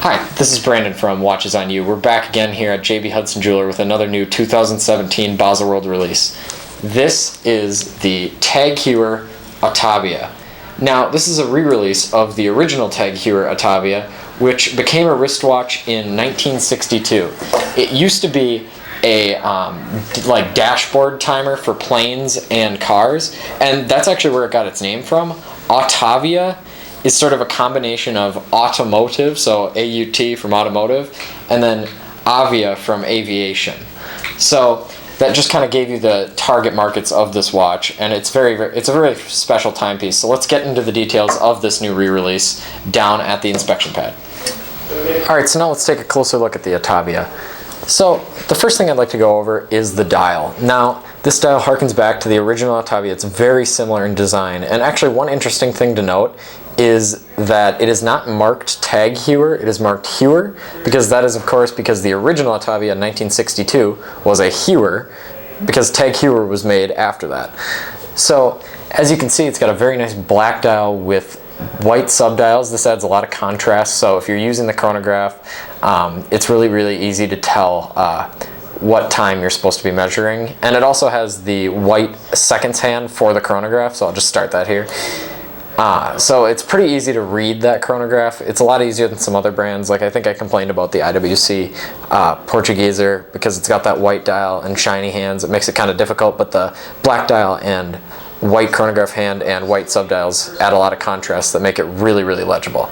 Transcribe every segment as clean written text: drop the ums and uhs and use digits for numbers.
Hi, this is Brandon from Watches on You. We're back again here at JB Hudson Jeweler with another new 2017 Baselworld release. This is the Tag Here Autavia. Now, this is a re-release of the original Tag Here Autavia, which became a wristwatch in 1962. It used to be a dashboard timer for planes and cars, and that's actually where it got its name from. Autavia is sort of a combination of automotive, so AUT from automotive, and then avia from aviation. So that just kind of gave you the target markets of this watch, and it's a very special timepiece. So let's get into the details of this new re-release down at the inspection pad. Alright, so now let's take a closer look at the Autavia. So the first thing I'd like to go over is the dial. Now, this dial harkens back to the original Autavia. It's very similar in design, and actually one interesting thing to note is that it is not marked Tag Heuer, it is marked Heuer, because that is of course because the original Autavia in 1962 was a Heuer, because Tag Heuer was made after that. So as you can see, it's got a very nice black dial with white subdials. This adds a lot of contrast, so if you're using the chronograph, it's really easy to tell what time you're supposed to be measuring. And it also has the white seconds hand for the chronograph, so I'll just start that here. So it's pretty easy to read that chronograph. It's a lot easier than some other brands. Like I think I complained about the IWC Portugueser because it's got that white dial and shiny hands. It makes it kind of difficult, but the black dial and white chronograph hand and white subdials add a lot of contrast that make it really legible.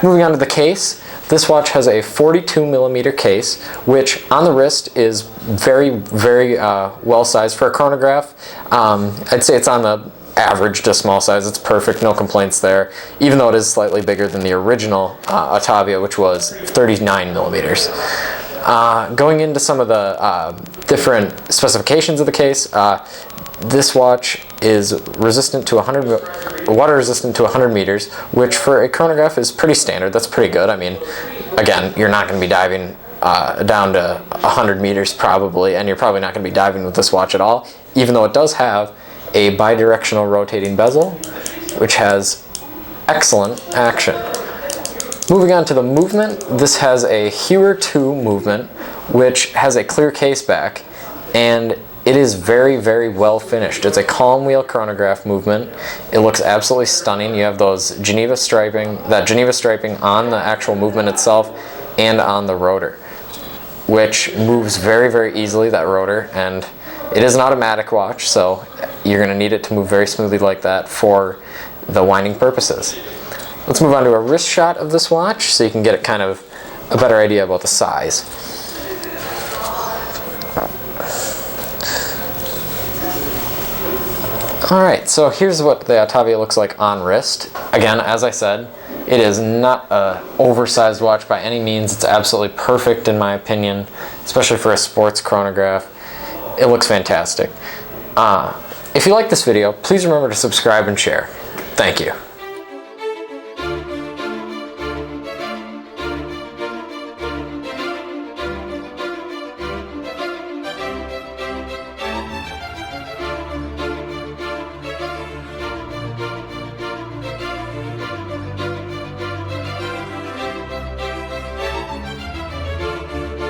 Moving on to the case. This watch has a 42mm case, which on the wrist is very well sized for a chronograph. I'd say it's on the average to small size. It's perfect, no complaints there, even though it is slightly bigger than the original Autavia, which was 39mm. Going into some of the different specifications of the case, this watch is resistant to water resistant to 100 meters, which for a chronograph is pretty standard. That's pretty good. I mean, again, you're not going to be diving down to 100 meters probably, and you're probably not going to be diving with this watch at all, even though it does have a bidirectional rotating bezel, which has excellent action. Moving on to the movement, this has a Heuer 2 movement, which has a clear case back, and it is very well finished. It's a calm wheel chronograph movement. It looks absolutely stunning. You have those Geneva striping on the actual movement itself and on the rotor, which moves very easily, that rotor, and it is an automatic watch, so you're going to need it to move very smoothly like that for the winding purposes. Let's move on to a wrist shot of this watch so you can get kind of a better idea about the size. Alright, so here's what the Autavia looks like on wrist. Again, as I said, it is not an oversized watch by any means. It's absolutely perfect in my opinion, especially for a sports chronograph. It looks fantastic. If you like this video, please remember to subscribe and share. Thank you.